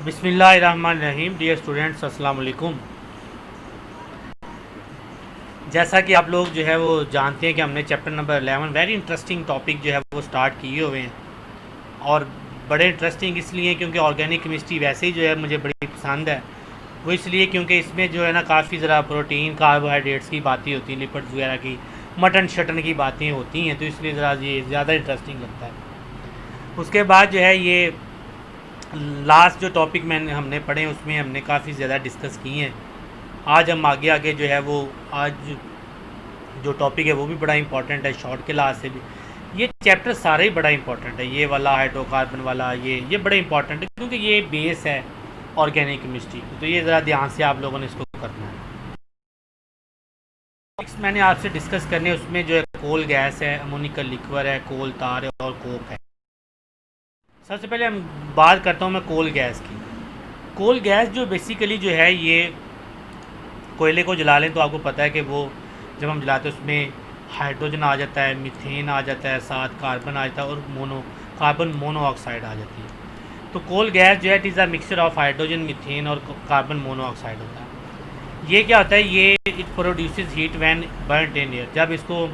बिस्मिल्लाहिर्रहमानिर्रहीम। Dear students, अस्सलाम वालेकुम। जैसा कि आप लोग जो है वो जानते हैं कि हमने chapter number 11 very interesting topic जो है वो स्टार्ट किए हुए हैं। और बड़े इंटरेस्टिंग इसलिए क्योंकि ऑर्गेनिक केमिस्ट्री वैसे ही जो है मुझे बड़ी पसंद है। वो इसलिए क्योंकि इसमें जो है ना काफ़ी ज़रा प्रोटीन कार्बोहाइड्रेट्स की बातें होती हैं, लिपिड्स वगैरह की, मटन शटन की बातें होती हैं, तो इसलिए ज़रा ये ज़्यादा इंटरेस्टिंग लगता है। उसके बाद जो है ये लास्ट जो टॉपिक हमने पढ़े उसमें हमने काफ़ी ज़्यादा डिस्कस किए हैं। आज हम आगे आगे जो है वो आज जो टॉपिक है वो भी बड़ा इंपॉर्टेंट है शॉर्ट के लिहाज से भी। ये चैप्टर सारे ही बड़ा इंपॉर्टेंट है, ये वाला हाइड्रोकार्बन वाला, ये बड़ा इंपॉर्टेंट है क्योंकि ये बेस है ऑर्गेनिक केमिस्ट्री की। तो ये ज़रा ध्यान से आप लोगों ने इसको करना है। नेक्स्ट मैंने आपसे डिस्कस करने उसमें जो है कोल गैस है, अमोनिकल लिक्वर है, कोल तार है और कोक है। सबसे पहले हम बात करता हूँ मैं कोल गैस की। कोल गैस जो बेसिकली जो है ये कोयले को जला लें तो आपको पता है कि वो जब हम जलाते हैं उसमें हाइड्रोजन आ जाता है, मीथेन आ जाता है, साथ कार्बन आ जाता है और कार्बन मोनोऑक्साइड आ जाती है। तो कोल गैस जो है it is a mixture of hydrogen, methane और कार्बन मोनोऑक्साइड होता है। ये क्या होता है, ये it produces heat when burned in air. जब इसको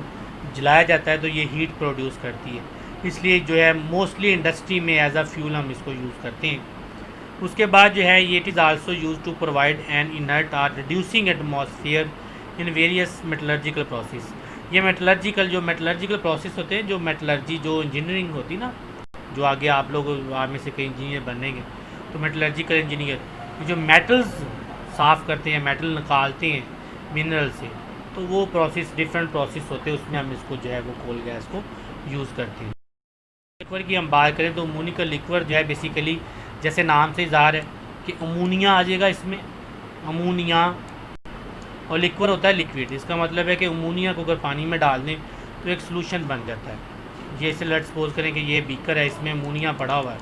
जलाया जाता है तो ये हीट प्रोड्यूस करती है, इसलिए जो है मोस्टली इंडस्ट्री में एज अ फ्यूल हम इसको यूज़ करते हैं। उसके बाद जो है ये it is also use to provide an inert or reducing atmosphere in various metallurgical process. ये मेटलर्जिकल प्रोसेस होते हैं, जो मेटलर्जी जो इंजीनियरिंग होती है ना, जो आगे आप लोग आप में से कई इंजीनियर बनेंगे, तो मेटलर्जिकल इंजीनियर जो मेटल्स साफ़ करते हैं, मेटल निकालते हैं मिनरल से, तो वो प्रोसेस डिफरेंट प्रोसेस होते हैं, उसमें हम इसको जो है वो कोल गैस को यूज़ करते हैं। लिक्वर की हम बात करें तो अमोनिकल लिक्वर जो है बेसिकली जैसे नाम से इज़हार है कि अमोनिया आ जाएगा इसमें, अमोनिया, और लिक्वर होता है लिक्विड। इसका मतलब है कि अमोनिया को अगर पानी में डाल दें तो एक सॉल्यूशन बन जाता है। जैसे लेट्स सपोज करें कि ये बीकर है, इसमें अमोनिया पड़ा हुआ है,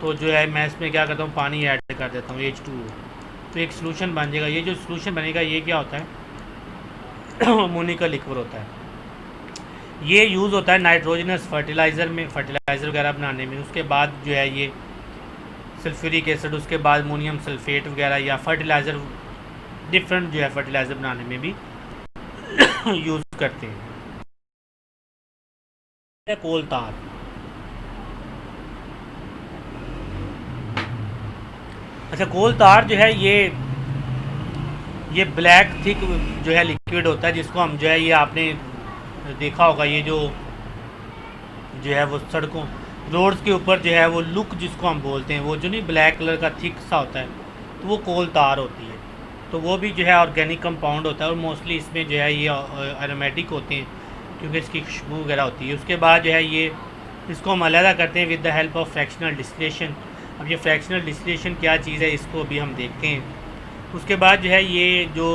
तो जो है मैं इसमें क्या करता हूँ, पानी ऐड कर देता हूँ H2O, तो एक सॉल्यूशन बन जाएगा। ये जो सॉल्यूशन बनेगा ये क्या होता है अमोनिकल लिक्वर होता है। ये यूज़ होता है नाइट्रोजनस फर्टिलाइज़र में, फर्टिलाइज़र वगैरह बनाने में। उसके बाद जो है ये सल्फ्यूरिक एसिड, उसके बाद अमोनियम सल्फेट वगैरह या फर्टिलाइज़र डिफरेंट जो है फर्टिलाइज़र बनाने में भी यूज़ करते हैं। कोल तार, अच्छा कोल तार जो है ये ब्लैक थिक जो है लिक्विड होता है, जिसको हम जो है ये आपने देखा होगा, ये जो है वो सड़कों रोड्स के ऊपर जो है वो लुक जिसको हम बोलते हैं, वो जो नहीं ब्लैक कलर का थिक सा होता है, तो वो कोल तार होती है। तो वो भी जो है ऑर्गेनिक कंपाउंड होता है और मोस्टली इसमें जो है ये एरोमेटिक होते हैं क्योंकि इसकी खुशबू वगैरह होती है। उसके बाद जो है ये इसको हम अलहदा करते हैं with the help of fractional distillation. अब ये फ्रैक्शनल डिस्टिलेशन क्या चीज़ है इसको भी हम देखते हैं। उसके बाद जो है ये जो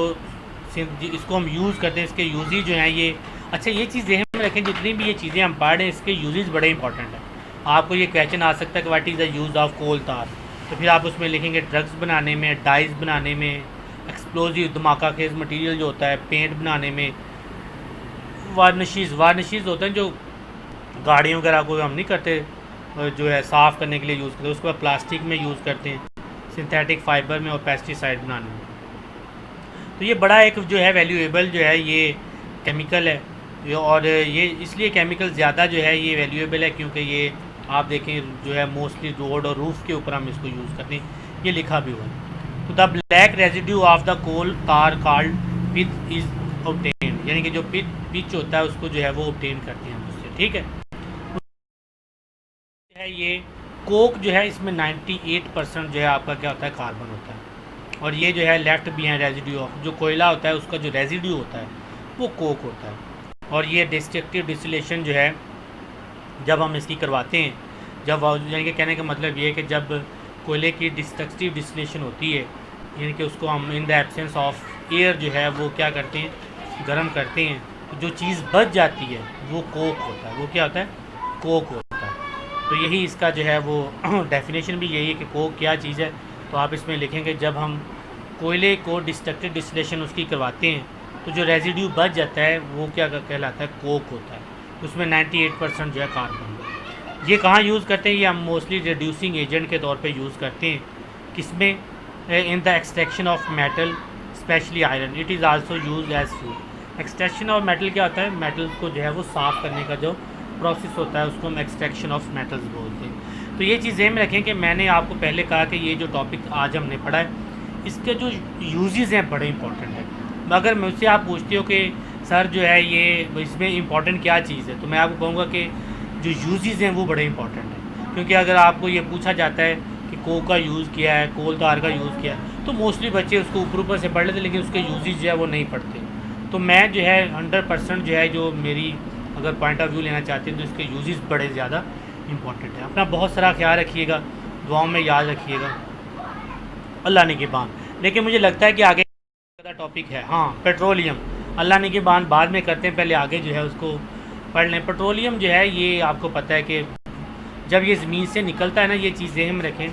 इसको हम यूज़ करते हैं, इसके यूजेज जो हैं ये, अच्छा ये चीज़ ध्यान में रखें, जितनी भी ये चीज़ें हम पढ़ रहे हैं इसके यूजेज बड़े इंपॉर्टेंट हैं। आपको ये क्वेश्चन आ सकता है कि what is the use of coal tar, तो फिर आप उसमें लिखेंगे ड्रग्स बनाने में, डाइज बनाने में, एक्सप्लोजिव धमाका खेज मटेरियल जो होता है, पेंट बनाने में, वार्निशीज़ होते हैं जो गाड़ियों वगैरह को हम नहीं करते, जो है साफ़ करने के लिए यूज़ करते हैं, उसके बाद प्लास्टिक में यूज़ करते हैं, सिंथेटिक फाइबर में और पेस्टिसाइड बनाने में। तो ये बड़ा एक जो है वैल्यूएबल जो है ये केमिकल है, और ये इसलिए केमिकल ज़्यादा जो है ये वैल्यूएबल है क्योंकि ये आप देखें जो है मोस्टली रोड और रूफ के ऊपर हम इसको यूज़ करते हैं, ये लिखा भी हुआ है। तो the black residue of the coal tar called pitch is obtained, यानी कि जो पिच होता है उसको जो है वो ऑब्टेन करते हैं उससे, ठीक है। ये कोक जो है इसमें 98% जो है आपका क्या होता है, कार्बन होता है, और ये जो है लेफ्ट भी है रेजिड्यू ऑफ, जो कोयला होता है उसका जो रेजिड्यू होता है वो कोक होता है। और ये डिस्ट्रक्टिव डिस्टिलेशन जो है जब हम इसकी करवाते हैं, जब यानी कि कहने का मतलब ये है कि जब कोयले की डिस्ट्रक्टिव डिस्टिलेशन होती है, यानी कि उसको हम in the absence of air जो है वो क्या करते हैं, गर्म करते हैं, तो जो चीज़ बच जाती है वो कोक होता है। वो क्या होता है, कोक होता है। तो यही इसका जो है वो डेफिनेशन भी यही है कि कोक क्या चीज़ है। तो आप इसमें लिखेंगे जब हम कोयले को डिस्ट्रक्टिव डिस्टिलेशन उसकी करवाते हैं तो जो रेजिड्यू बच जाता है वो क्या कहलाता है, कोक होता है। उसमें 98% जो है कार्बन। ये कहाँ यूज़ करते हैं? ये हम मोस्टली रिड्यूसिंग एजेंट के तौर पे यूज़ करते हैं। किसमें? In the extraction of metal specially iron. It is also use as fuel. Extraction of metal क्या होता है? मेटल को जो है वो साफ़ करने का जो प्रोसेस होता है उसको हम एक्सट्रैक्शन ऑफ मेटल्स बोलते हैं। तो ये चीज़ें में रखें कि मैंने आपको पहले कहा कि ये जो टॉपिक आज हमने पढ़ा है इसके जो यूजेस हैं बड़े इंपॉर्टेंट है। अगर मुझसे आप पूछते हो कि सर जो है ये इसमें इंपॉर्टेंट क्या चीज़ है, तो मैं आपको कहूँगा कि जो यूजेस हैं वो बड़े इंपॉर्टेंट हैं। क्योंकि अगर आपको ये पूछा जाता है कि कोक का यूज़ किया है, कोल तार का यूज़ किया है, तो मोस्टली बच्चे उसको ऊपर से पढ़ लेते लेकिन उसके यूजेस जो है वो नहीं पढ़ते। तो मैं जो है 100% जो है जो मेरी अगर पॉइंट ऑफ व्यू लेना चाहते हैं तो इसके यूजेस बड़े ज़्यादा इंपॉर्टेंट है। अपना बहुत सारा ख्याल रखिएगा, दुआओं में याद रखिएगा। अल्लाह निगहबान। लेकिन मुझे लगता है कि आगे टॉपिक है, हाँ, पेट्रोलियम। अल्लाह निगहबान बाद में करते हैं, पहले आगे जो है उसको पढ़ लें। पेट्रोलियम जो है ये आपको पता है कि जब ये ज़मीन से निकलता है ना, ये चीज़ ज़हन में रखें,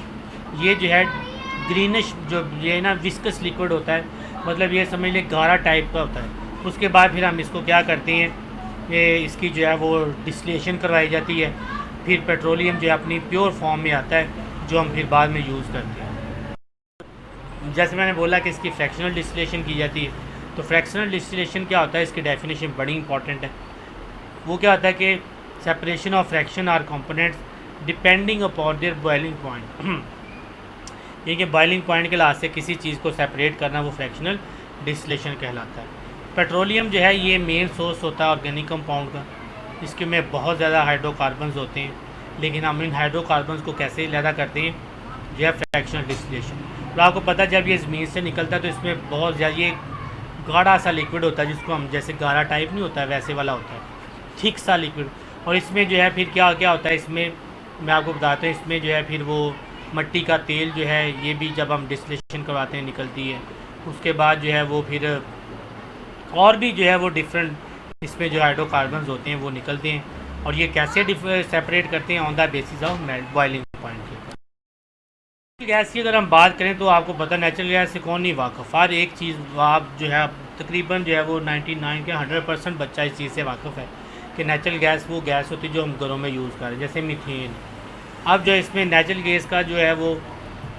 ये जो है ग्रीनिश जो ये ना विस्कस लिक्विड होता है, मतलब ये समझ लें गाढ़ा टाइप का होता है। उसके बाद फिर हम इसको क्या करते हैं, ये इसकी जो है वो डिस्टिलेशन करवाई जाती है, फिर पेट्रोलियम जो है अपनी प्योर फॉर्म में आता है जो हम फिर बाद में यूज़ करते हैं। जैसे मैंने बोला कि इसकी फ्रैक्शनल डिस्टिलेशन की जाती है, तो फ्रैक्शनल डिस्टिलेशन क्या होता है, इसकी डेफिनेशन बड़ी इंपॉर्टेंट है। वो क्या होता है कि separation of fraction or components depending upon their boiling point. ये कि बॉइलिंग पॉइंट के लिहाज से किसी चीज़ को सेपरेट करना वो फ्रैक्शनल डिस्टिलेशन कहलाता है। पेट्रोलियम जो है ये मेन सोर्स होता है ऑर्गेनिक कंपाउंड का। इसके में बहुत ज़्यादा हाइड्रोकार्बन्स होते हैं, लेकिन हम इन हाइड्रोकार्बन्स को कैसे लैदा करते हैं, जो है फ्रैक्शनल डिस्टिलेशन। तो आपको पता है जब ये ज़मीन से निकलता है तो इसमें बहुत ज़्यादा ये गाढ़ा सा लिक्विड होता है, जिसको हम जैसे गाढ़ा टाइप नहीं होता है वैसे वाला होता है, थिक सा लिक्विड। और इसमें जो है फिर क्या क्या होता है, इसमें मैं आपको बताता हूँ, इसमें जो है फिर वो मट्टी का तेल जो है ये भी जब हम डिस्टिलेशन करवाते हैं निकलती है। उसके बाद जो है वो फिर और भी जो है वो डिफरेंट इसमें जो हाइड्रोकार्बन्स होते हैं वो निकलते हैं। और ये कैसे सेपरेट करते हैं, on the basis of boiling point के। गैस की अगर हम बात करें तो आपको पता नेचुरल गैस से कौन नहीं वाकफ़। हर एक चीज़ आप जो है तकरीबन जो है वो 99 के 100% बच्चा इस चीज़ से वाकफ़ है कि नेचुरल गैस वो गैस होती है जो हम घरों में यूज़ कर रहे हैं, जैसे मीथेन। अब जो इसमें नेचुरल गैस का जो है वो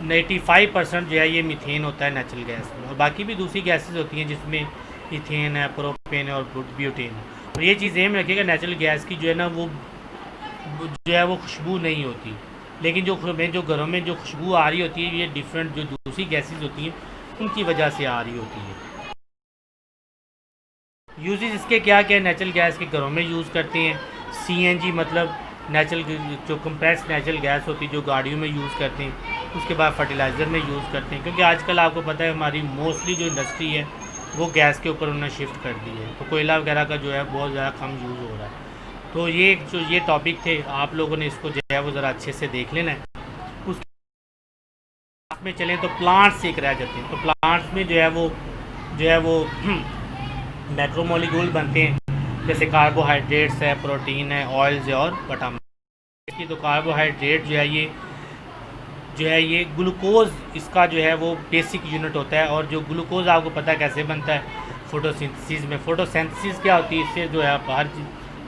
95% जो है ये मीथेन होता है नेचुरल गैस में, और बाकी भी दूसरी गैसेज होती हैं जिसमें इथेन है, प्रोपेन है और ब्यूटेन है। और ये चीज़ में रखिएगा नेचुरल गैस की जो है ना वो जो है वो खुशबू नहीं होती, लेकिन जो घरों में जो खुशबू आ रही होती है ये डिफरेंट जो दूसरी गैसेस होती हैं उनकी वजह से आ रही होती है। यूजेस इसके क्या क्या नेचुरल गैस के घरों में यूज़ करते हैं। सीएनजी मतलब नेचुरल जो कंप्रेस नेचुरल गैस होती है जो गाड़ियों में यूज़ करते हैं। उसके बाद फर्टिलाइज़र में यूज़ करते हैं, क्योंकि आजकल आपको पता है हमारी मोस्टली जो इंडस्ट्री है वो गैस के ऊपर उन्होंने शिफ्ट कर दी है, तो कोयला वगैरह का जो है बहुत ज़्यादा कम यूज़ हो रहा है। तो ये जो ये टॉपिक थे आप लोगों ने इसको जो है वो ज़रा अच्छे से देख लेना है। उसके में चलें तो प्लांट्स एक रह जाते हैं। तो प्लांट्स में जो है वो मैक्रोमोलिक्यूल बनते हैं, जैसे कार्बोहाइड्रेट्स है, प्रोटीन है, ऑयल्स है और विटामिन। इसकी तो कार्बोहाइड्रेट जो है ये ग्लूकोज इसका जो है वो बेसिक यूनिट होता है। और जो ग्लूकोज आपको पता है कैसे बनता है, फोटोसिंथेसिस में। फोटोसिंथेसिस क्या होती है, इससे जो है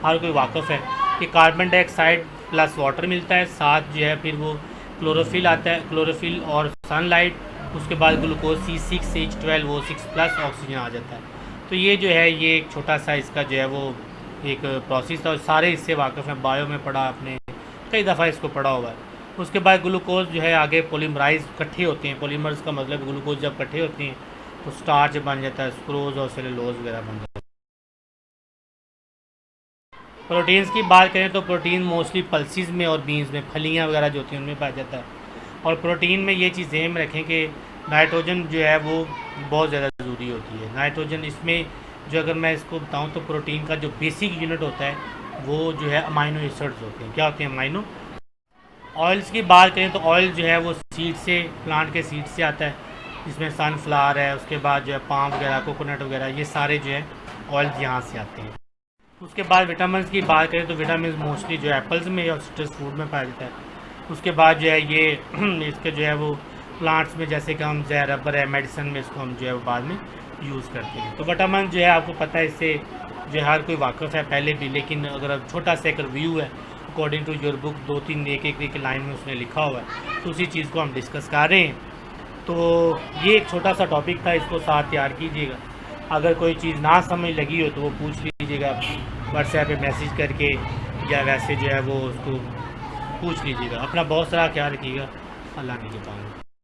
हर कोई वाकफ़ है कि कार्बन डाइऑक्साइड प्लस वाटर मिलता है, साथ जो है फिर वो क्लोरोफिल आता है, क्लोरोफिल और सनलाइट, उसके बाद ग्लूकोज C6H12O6 प्लस ऑक्सीजन आ जाता है। तो ये जो है ये एक छोटा सा इसका जो है वो एक प्रोसेस था, और सारे इससे वाकफ़ हैं, बायो में पढ़ा आपने कई दफ़ा इसको पढ़ा हुआ है। उसके बाद ग्लूकोज जो है आगे पोलीमराइज इकट्ठे होते हैं। पोलीमर्स का मतलब ग्लूकोज जब इकट्ठे होते हैं तो स्टार्च बन जाता है, सुक्रोज और सेलुलोज वगैरह बन जाता है। प्रोटीन्स की बात करें तो प्रोटीन मोस्टली पल्सिस में और बीन्स में, फलियाँ वगैरह जो होती हैं उनमें पाया जाता है। और प्रोटीन में ये चीज़ें में रखें कि नाइट्रोजन जो है वो बहुत ज़्यादा ज़रूरी होती है। नाइट्रोजन इसमें जो अगर मैं इसको बताऊं तो प्रोटीन का जो बेसिक यूनिट होता है वो जो है अमाइनो एसिड्स होते हैं। क्या होते हैं? अमाइनो। ऑयल्स की बात करें तो ऑयल जो है वो सीड से, प्लांट के सीड से आता है, जिसमें सनफ्लावर है, उसके बाद जो है पाम वगैरह, कोकोनट वगैरह, ये सारे जो है ऑयल्स यहाँ से आते हैं। उसके बाद विटामिन की बात करें तो विटामिन मोस्टली जो एप्पल्स में और सिट्रस फ्रूट में पाया जाता है। उसके बाद जो है ये इसके जो है वो प्लांट्स में, जैसे कि हम जहर रबर है, मेडिसिन में इसको हम जो है वो बाद में यूज़ करते हैं। तो विटामिन जो है आपको पता है इससे जो हर कोई वाकफ़ है पहले भी, लेकिन अगर छोटा सा एक रिव्यू है अकॉर्डिंग टू योर बुक 2-3 एक लाइन में उसने लिखा हुआ है, तो उसी चीज़ को हम डिस्कस कर रहे हैं। तो ये एक छोटा सा टॉपिक था, इसको साथ तैयार कीजिएगा। अगर कोई चीज़ ना समझ लगी हो तो वो पूछ लीजिएगा व्हाट्सएप पे मैसेज करके, या वैसे जो है वो उसको पूछ लीजिएगा। अपना बहुत सारा ख्याल रखिएगा। अल्लाह ने के पास।